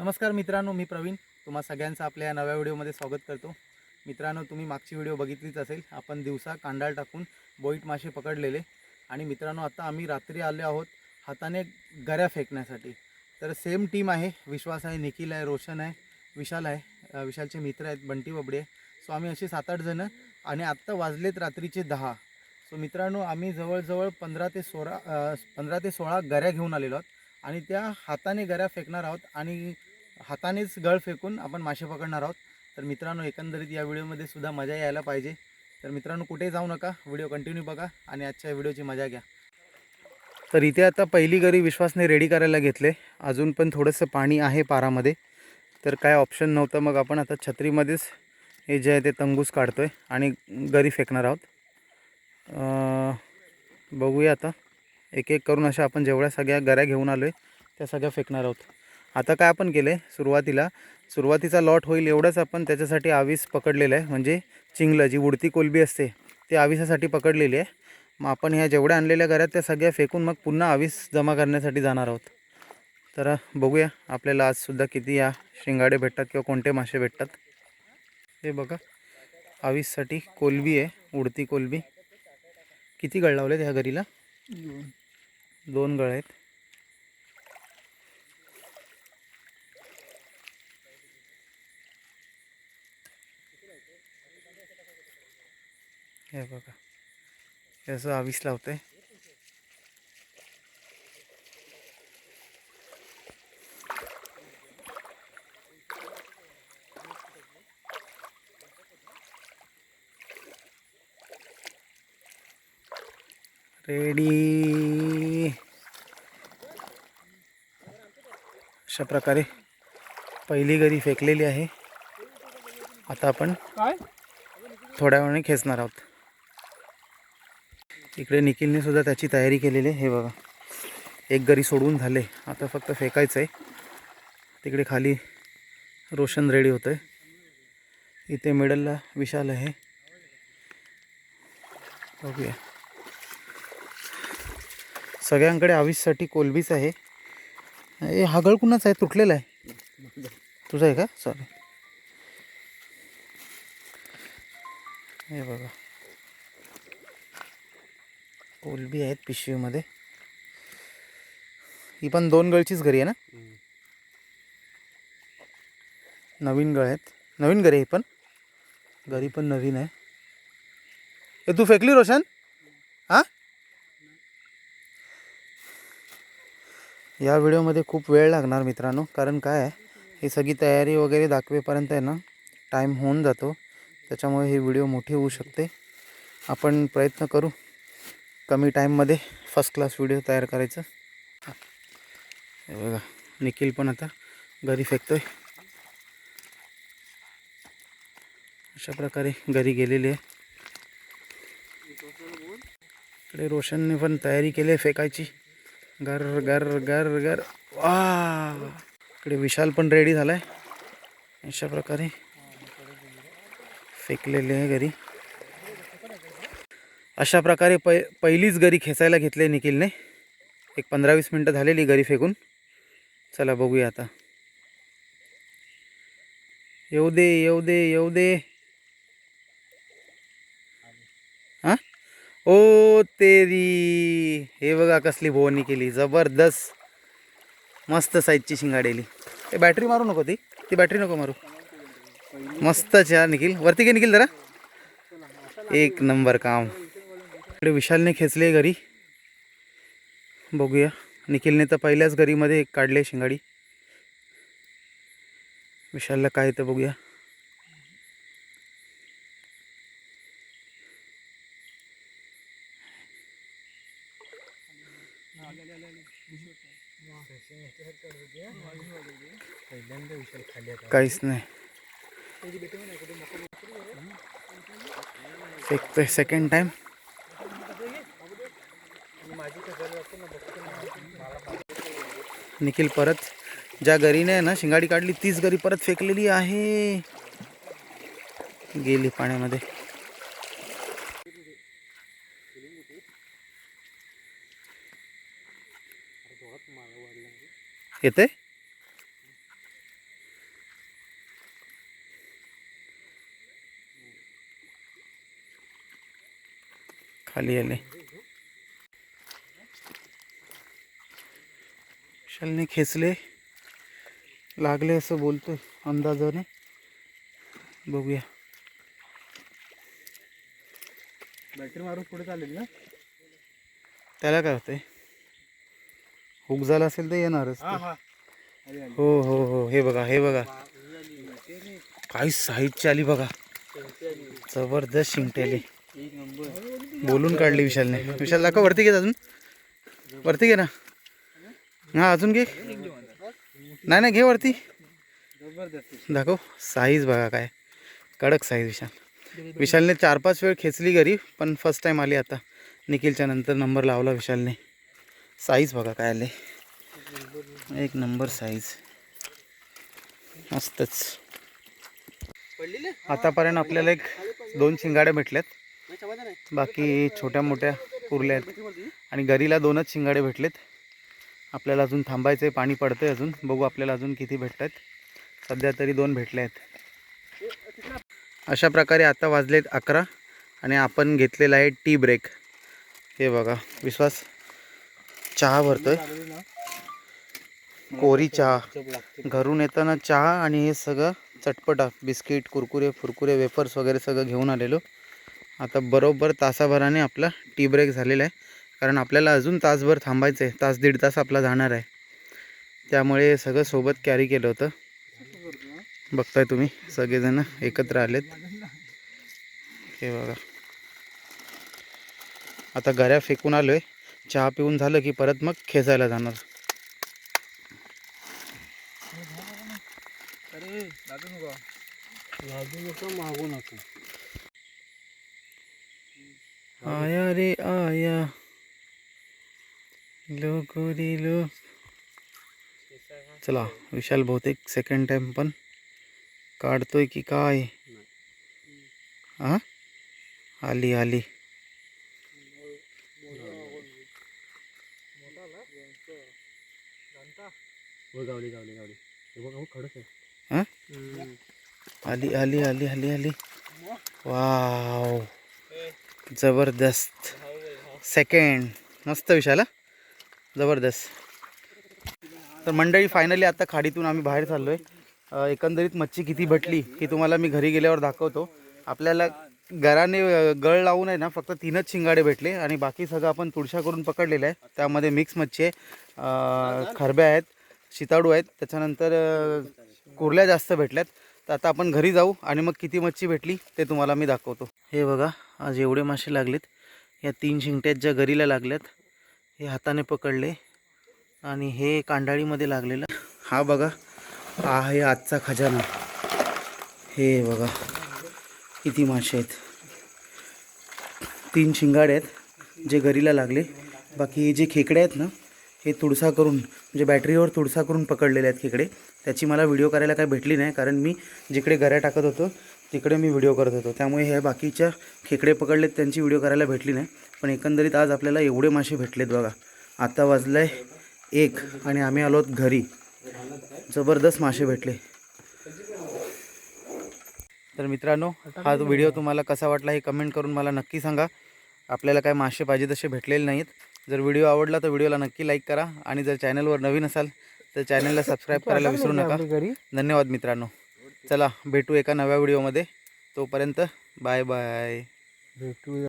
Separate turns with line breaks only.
नमस्कार मित्रांनो, मी प्रवीण तुम्हा सगळ्यांचं आपल्या या नव्या व्हिडिओमध्ये स्वागत करतो। मित्रांनो, तुम्ही मागची व्हिडिओ बघितलीच असेल। आपण दिवसा कांडाळ टाकून बोईट मासे पकडलेले आणि मित्रांनो आता आम्ही रात्री आले आहोत हाताने गऱ्या फेकण्यासाठी। तर सेम टीम आहे, विश्वास आहे, निखिल आहे, रोशन आहे, विशाल आहे, विशालचे मित्र आहेत बंटी बबडे। सो आम्ही असे 7-8 जण आणि आत्ता वाजलेत रात्रीचे 10। सो मित्रांनो, आम्ही जवळजवळ 15 ते 16 गऱ्या घेऊन आलेलो आहोत आणि त्या हाताने गऱ्या फेकणार आहोत आणि हातानेच गळ फेकून आपण मासे पकडणार आहोत। तर मित्रांनो, एकंदरीत या व्हिडिओमध्ये सुद्धा मजा यायला पाहिजे। तर मित्रांनो, कुठे जाऊ नका, व्हिडिओ कंटिन्यू बघा आणि आजच्या व्हिडिओची मजा घ्या। तर इथे आता पहिली गरी विश्वासने रेडी करायला घेतले। अजून पण थोडंसं पाणी आहे पारामध्ये, तर काय ऑप्शन नव्हतं, मग आपण आता छत्रीमध्येच हे जे आहे ते तंगूस काढतोय आणि गरी फेकणार आहोत। बघूया आता एक एक करून अशा आपण जेवढ्या सगळ्या गऱ्या घेऊन आलोय त्या सगळ्या फेकणार आहोत। आता काय आपण केले, सुरुवातीचा लॉट होईल एवढंच आपण त्याच्यासाठी आवीस पकडलेलं आहे, म्हणजे चिंगलं जी उडती कोलबी असते ते आविसासाठी पकडलेली आहे। मग आपण ह्या जेवढ्या आणलेल्या गऱ्या त्या सगळ्या फेकून मग पुन्हा आवीस जमा करण्यासाठी जाणार आहोत। तर बघूया आपल्याला आजसुद्धा किती या शिंगाडे भेटतात किंवा कोणते मासे भेटतात। हे बघा, आवीससाठी कोलबी आहे, उडती कोलबी। किती गळ लावले ह्या गरीला? दोन गळ आहेत। हे बघा, याचं आवीस लावतंय। रेडी। अशा प्रकारे पहिली गरी फेकलेली आहे। आता आपण थोड्या वेळाने खेचणार आहोत। इकडे निखिलने सुद्धा त्याची तयारी केलेली आहे। हे बघा, एक गरी सोडून झाले, आता फक्त फेकायचं आहे। तिकडे खाली रोशन रेडी होतोय, इथे मिडलला विशाल आहे। बघूया, सगळ्यांकडे आवीससाठी कोलबीच आहे। हा गळ कुणाचा आहे? तुटलेला आहे? तुझा आहे का? सॉरी। हे बघा, कोलबी आहेत पिशवीमध्ये। ही पण दोन गळचीच गरी आहे ना? नवीन गळ आहेत, नवीन गरी आहे, पण गरी पण नवीन आहे। हे तू फेकली रोशन? हां, या व्हिडिओमध्ये खूप वेळ लागणार मित्रांनो, कारण काय आहे, ही सगळी तयारी वगैरे दाखवेपर्यंत आहे ना टाईम होऊन जातो। त्याच्यामुळे ही व्हिडिओ मोठी होऊ शकते। आपण प्रयत्न करू कमी टाईममध्ये फर्स्ट क्लास व्हिडिओ तयार करायचं। हे बघा, निखिल पण आता गरी फेकतोय। अशा प्रकारे गरी गेलेली आहे। इकडे रोशनने पण तयारी केली आहे फेकायची। गर गर गर गर, वा! इकडे विशाल पण रेडी झालाय। अशा प्रकारे फेकलेले आहे गरी। अशा प्रकारे पहिलीच गरी खेचायला घेतली निखिलने। एक 15-20 मिनटं झालेली गरी फेकून। चला बघूया आता। येऊ दे येऊ दे येऊ दे। हां, ओ तेरी, हे बघा कसली भोवणी केली, जबरदस्त, मस्त साईजची शिंगाडेली। ए, बॅटरी मारू नको, ती बॅटरी नको मारू। मस्तच यार निखिल, वरती घे निखिल जरा। एक नंबर काम। इकडे विशालने खेचले गरी। बघूया, निखिलने तर पहिल्याच गरीमध्ये एक काढले शिंगाडी। विशालला काय येतं बघूया। काहीच नाही, फेकतोय सेकंड टाइम। निखिल परत ज्या गरीने ना शिंगाडी काढली तीच गरी परत फेकलेली आहे, गेली पाण्यामध्ये। येते खाली आले. विशालने खेचले, लागले असं बोलतोय अंदाजाने. बघूया. बॅटरी मारून पुढे चालेल ना. त्याला काय होतंय, हुक झाला असेल तर येणारच. हो हो हो, हे बघा हे बघा, काही साईजची आली बघा, जबरदस्त शिंगटेली. बोलून काढली विशालने. विशाल दाखव, वरती घे, अजून वरती घे ना. हा अजून घे. नाही नाही, घे वरती, दाखव साईज बघा, काय कडक साईज. विशालने 4-5 वेळ खेचली घरी, पण फर्स्ट टाइम आली आता. निखिलच्या नंतर नंबर लावला विशालने. साईज बघा काय आले, एक नंबर साईज, मस्तच. आतापर्यंत आपल्याला 1-2 शिंगाड्या भेटल्यात, बाकी छोट्या मोठ्या पुरल्या आहेत. आणि घरीला 2च शिंगाडे भेटलेत. आपल्याला अजून थांबायचं आहे, पाणी पडतंय अजून. बघू आपल्याला अजून किती भेटत आहेत. सध्या तरी 2 भेटले आहेत. अशा प्रकारे आता वाजलेत 11 आणि आपण घेतलेला आहे टी ब्रेक. हे बघा विश्वास चहा भरतोय, कोरी चहा. घरून येताना चहा आणि हे सगळं चटपटा, बिस्किट, कुरकुरे फुरकुरे, वेफर्स वगैरे सगळं घेऊन आलेलो. आता बरोबर तासाभराने आपला टी ब्रेक झालेला आहे, कारण आपल्याला अजून तासभर थांबायचं आहे. 1-1.5 तास आपला जाणार आहे, त्यामुळे सगळं सोबत कॅरी केलं होतं. बघताय तुम्ही सगळेजण एकत्र आलेत. हे बघा, आता गऱ्या फेकून आलोय. चहा पिऊन झालं की परत मग खेचायला जाणार. आया रे आया लो गोरी लो. चला, विशाल बहुतेक सेकंड टाइम पण काढतोय की काय. हा, आली आली. आली आली आली आली आली. वाव, जबरदस्त. सेकंड, मस्त विशाला, जबरदस्त. तर मंडळी फायनली आता खाडीतून आम्ही बाहेर चाललो आहे. एकंदरीत मच्छी किती भेटली की तुम्हाला मी घरी गेल्यावर दाखवतो. आपल्याला गराने गळ लावून आहे ना फक्त 3च शिंगाडे भेटले आणि बाकी सगळं आपण तुळशा करून पकडलेलं आहे. त्यामध्ये मिक्स मच्छी आहे, खरब्या आहेत, शिताडू आहेत, त्याच्यानंतर कुर्ल्या जास्त भेटल्यात. तर आता आपण घरी जाऊ आणि मग किती मच्छी भेटली ते तुम्हाला मी दाखवतो. हे बघा, आज एवढे मासे लागलेत. या 3 शिंगट्यात ज्या गरीला लागल्यात हे हाताने पकडले आणि हे कांडाळीमध्ये लागलेलं. हा बघा, हा आहे आजचा खजाना. हे बघा किती मासे आहेत. 3 शिंगाडे आहेत जे गरीला लागले. बाकी जे खेकडे आहेत ना, हे तुळसा करून, म्हणजे बॅटरीवर तुळसा करून पकडलेले आहेत खेकडे. त्याची मला व्हिडिओ करायला काय भेटली नाही, कारण मी जिकडे गऱ्या टाकत होतो तिकडे मी व्हिडिओ करत होतो. त्यामुळे हे बाकीच्या खेकडे पकडलेत त्यांची व्हिडिओ करायला भेटली नाही. पण एकंदरीत आज आपल्याला एवढे मासे भेटलेत बघा. आता वाजलंय 1 आणि आम्ही आलोत घरी. जबरदस्त मासे भेटले. तर मित्रांनो, हा व्हिडिओ तुम्हाला कसा वाटला हे कमेंट करून मला नक्की सांगा. आपल्याला काय मासे पाहिजे तसे भेटलेले नाहीत. जर व्हिडिओ आवडला तर व्हिडिओला नक्की लाईक करा आणि जर चॅनलवर नवीन असाल तर चॅनलला सबस्क्राईब करायला विसरू नका. धन्यवाद मित्रांनो. चला भेटू एका नव्या व्हिडिओमध्ये. तोपर्यंत बाय बाय. भेटू.